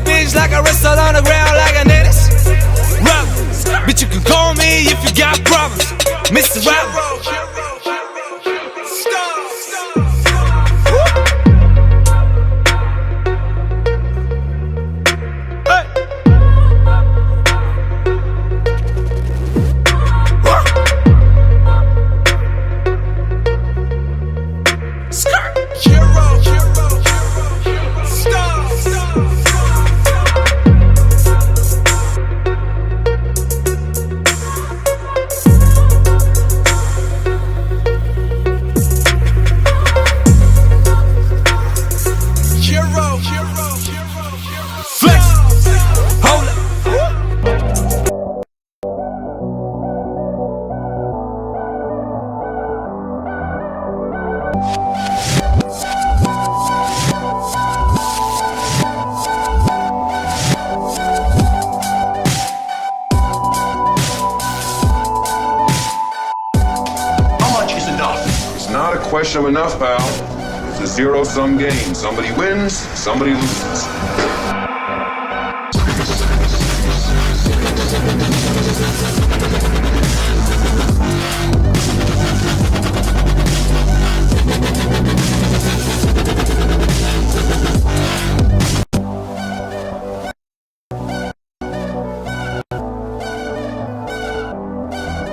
that bitch like I wrestle on the ground like a dentist. Robert, bitch, you can call me if you got problems. Mr. Robert. Question of enough, pal. It's a zero-sum game. Somebody wins, somebody loses.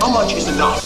How much is enough?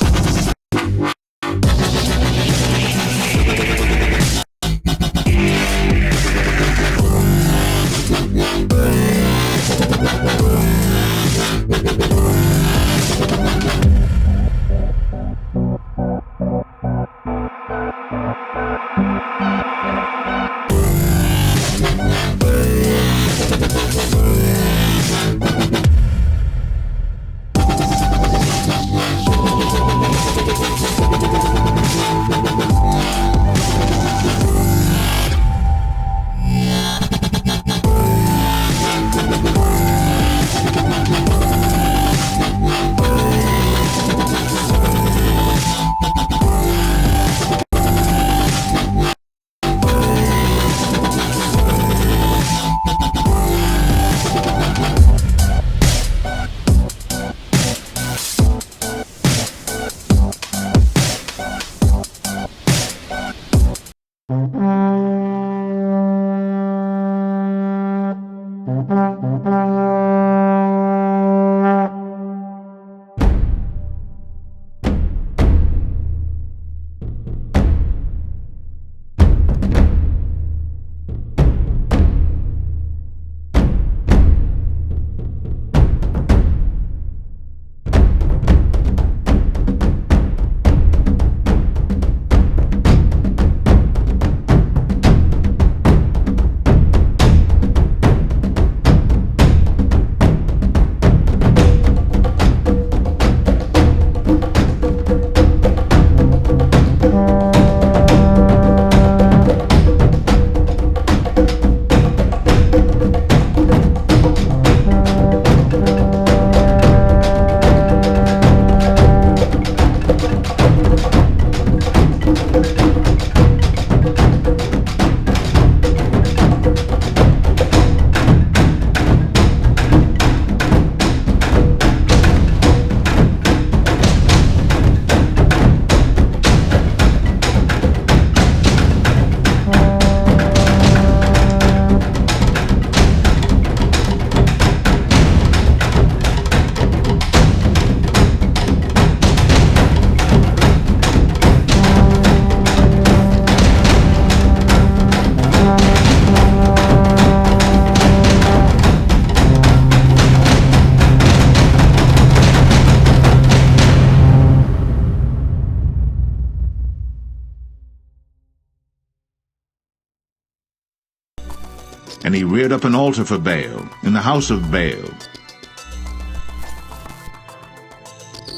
And he reared up an altar for Baal in the house of Baal.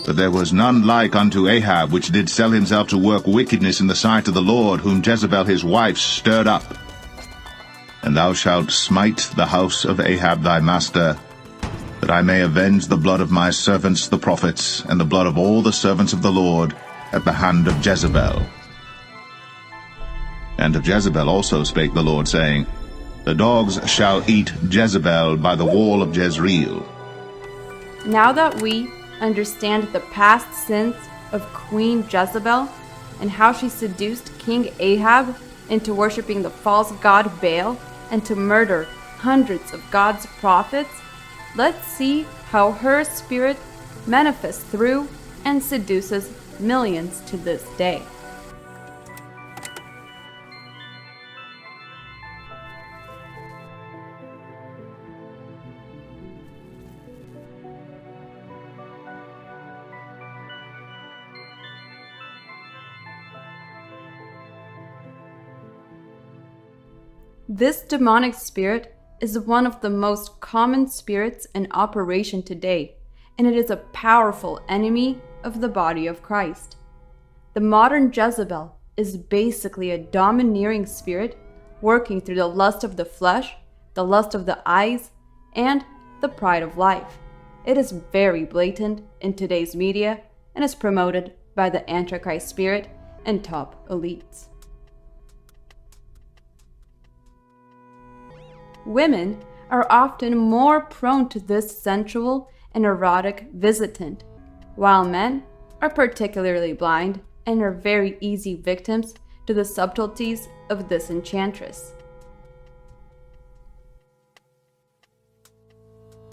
But there was none like unto Ahab, which did sell himself to work wickedness in the sight of the Lord, whom Jezebel his wife stirred up. And thou shalt smite the house of Ahab thy master, that I may avenge the blood of my servants the prophets, and the blood of all the servants of the Lord, at the hand of Jezebel. And of Jezebel also spake the Lord, saying, The dogs shall eat Jezebel by the wall of Jezreel. Now that we understand the past sins of Queen Jezebel and how she seduced King Ahab into worshiping the false god Baal and to murder hundreds of God's prophets, let's see how her spirit manifests through and seduces millions to this day. This demonic spirit is one of the most common spirits in operation today, and it is a powerful enemy of the body of Christ. The modern Jezebel is basically a domineering spirit working through the lust of the flesh, the lust of the eyes, and the pride of life. It is very blatant in today's media and is promoted by the Antichrist spirit and top elites. Women are often more prone to this sensual and erotic visitant, while men are particularly blind and are very easy victims to the subtleties of this enchantress.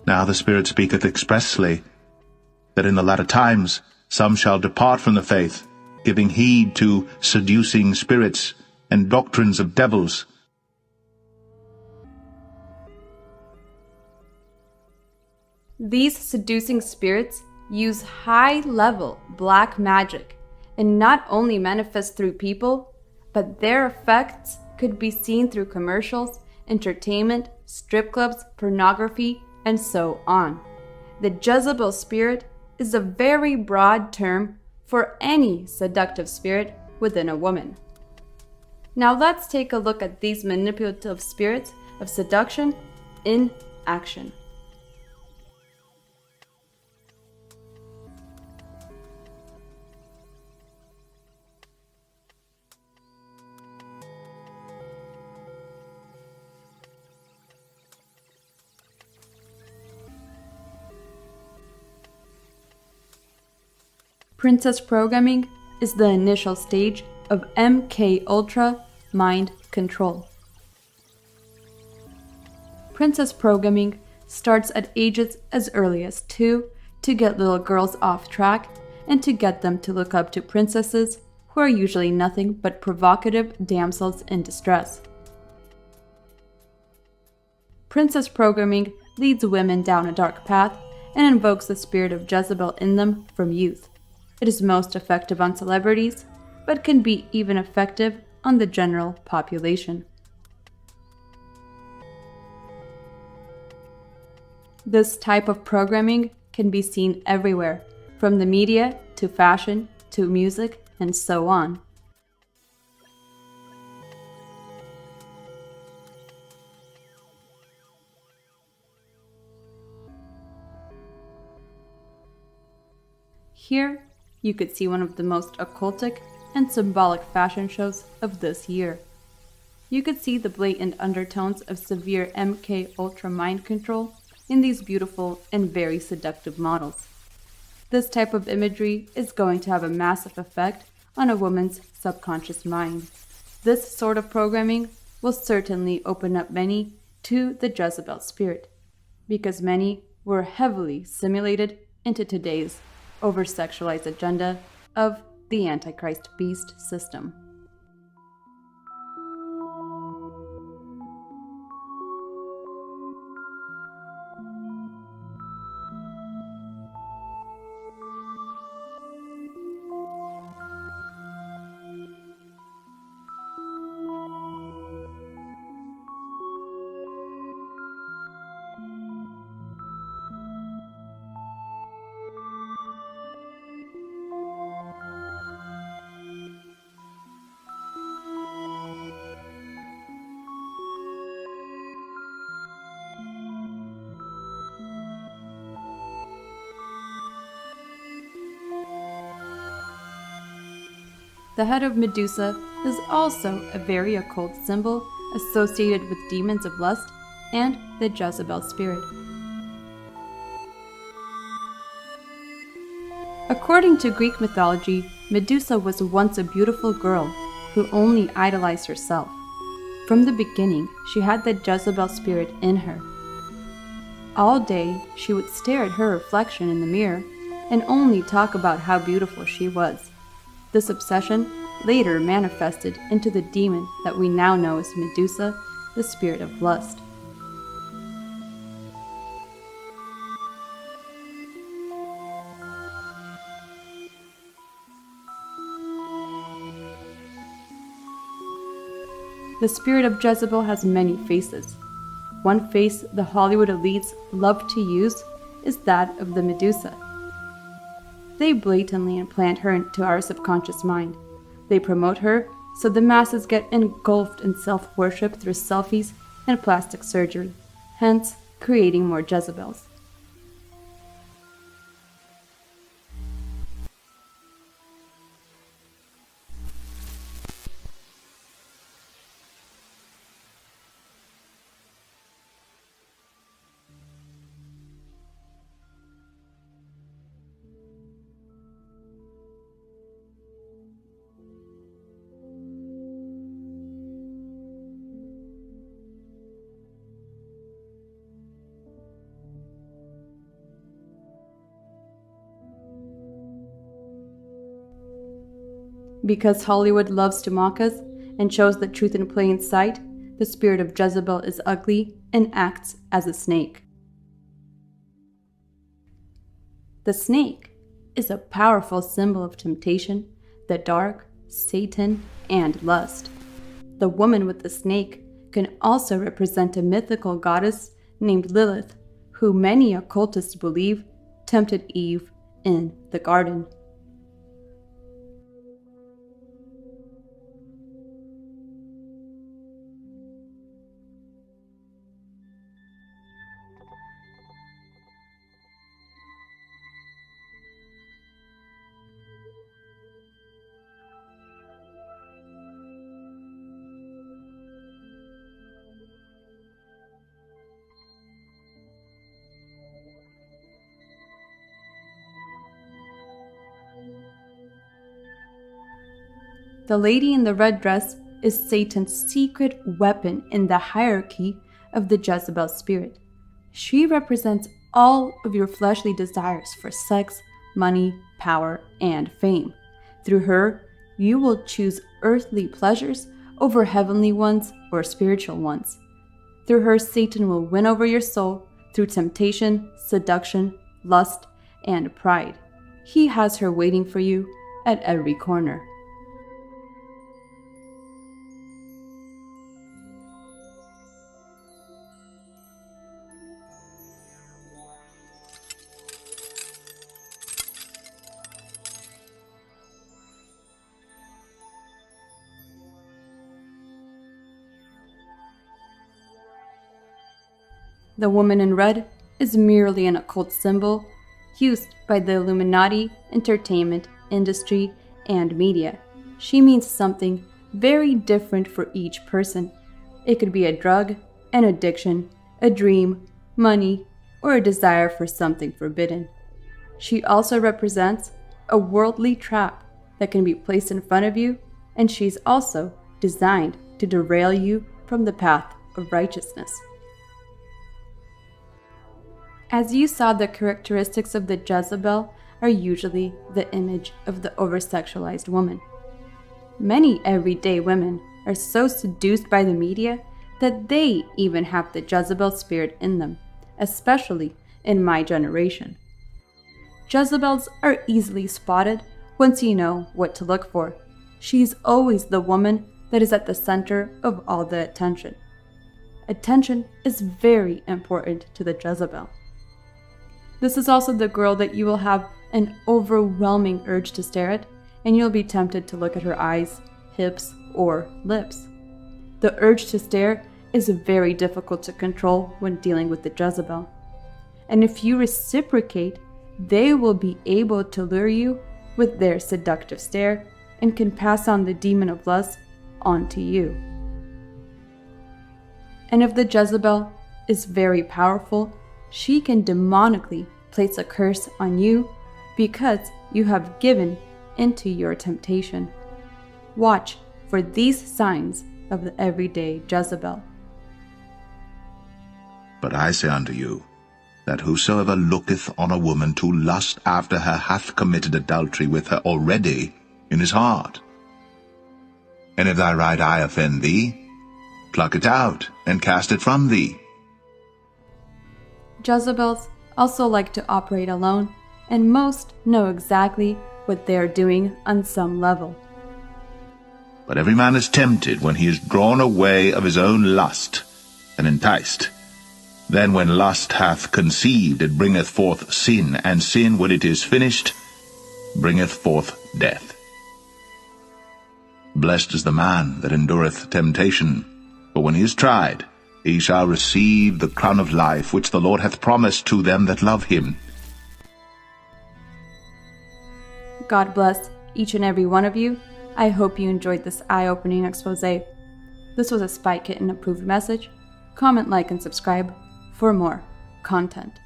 Now the Spirit speaketh expressly, that in the latter times some shall depart from the faith, giving heed to seducing spirits and doctrines of devils. These seducing spirits use high-level black magic and not only manifest through people, but their effects could be seen through commercials, entertainment, strip clubs, pornography, and so on. The Jezebel spirit is a very broad term for any seductive spirit within a woman. Now let's take a look at these manipulative spirits of seduction in action. Princess programming is the initial stage of MK Ultra mind control. Princess programming starts at ages as early as 2 to get little girls off track and to get them to look up to princesses who are usually nothing but provocative damsels in distress. Princess programming leads women down a dark path and invokes the spirit of Jezebel in them from youth. It is most effective on celebrities, but can be even effective on the general population. This type of programming can be seen everywhere, from the media to fashion to music and so on. Here, you could see one of the most occultic and symbolic fashion shows of this year. You could see the blatant undertones of severe MK Ultra mind control in these beautiful and very seductive models. This type of imagery is going to have a massive effect on a woman's subconscious mind. This sort of programming will certainly open up many to the Jezebel spirit, because many were heavily simulated into today's over-sexualized agenda of the Antichrist beast system. The head of Medusa is also a very occult symbol associated with demons of lust and the Jezebel spirit. According to Greek mythology, Medusa was once a beautiful girl who only idolized herself. From the beginning, she had the Jezebel spirit in her. All day, she would stare at her reflection in the mirror and only talk about how beautiful she was. This obsession later manifested into the demon that we now know as Medusa, the spirit of lust. The spirit of Jezebel has many faces. One face the Hollywood elites love to use is that of the Medusa. They blatantly implant her into our subconscious mind. They promote her so the masses get engulfed in self-worship through selfies and plastic surgery, hence creating more Jezebels. Because Hollywood loves to mock us and shows the truth in plain sight, the spirit of Jezebel is ugly and acts as a snake. The snake is a powerful symbol of temptation, the dark, Satan, and lust. The woman with the snake can also represent a mythical goddess named Lilith, who many occultists believe tempted Eve in the garden. The lady in the red dress is Satan's secret weapon in the hierarchy of the Jezebel spirit. She represents all of your fleshly desires for sex, money, power, and fame. Through her, you will choose earthly pleasures over heavenly ones or spiritual ones. Through her, Satan will win over your soul through temptation, seduction, lust, and pride. He has her waiting for you at every corner. The woman in red is merely an occult symbol used by the Illuminati, entertainment, industry, and media. She means something very different for each person. It could be a drug, an addiction, a dream, money, or a desire for something forbidden. She also represents a worldly trap that can be placed in front of you, and she's also designed to derail you from the path of righteousness. As you saw, the characteristics of the Jezebel are usually the image of the over-sexualized woman. Many everyday women are so seduced by the media that they even have the Jezebel spirit in them, especially in my generation. Jezebels are easily spotted once you know what to look for. She's always the woman that is at the center of all the attention. Attention is very important to the Jezebel. This is also the girl that you will have an overwhelming urge to stare at, and you'll be tempted to look at her eyes, hips, or lips. The urge to stare is very difficult to control when dealing with the Jezebel. And if you reciprocate, they will be able to lure you with their seductive stare and can pass on the demon of lust onto you. And if the Jezebel is very powerful, she can demonically place a curse on you because you have given into your temptation. Watch for these signs of the everyday Jezebel. But I say unto you, that whosoever looketh on a woman to lust after her hath committed adultery with her already in his heart. And if thy right eye offend thee, pluck it out, and cast it from thee. Jezebels also like to operate alone, and most know exactly what they are doing on some level. But every man is tempted when he is drawn away of his own lust, and enticed. Then when lust hath conceived, it bringeth forth sin, and sin, when it is finished, bringeth forth death. Blessed is the man that endureth temptation, for when he is tried, he shall receive the crown of life which the Lord hath promised to them that love him. God bless each and every one of you. I hope you enjoyed this eye-opening expose. This was a Spy Kitten approved message. Comment, like, and subscribe for more content.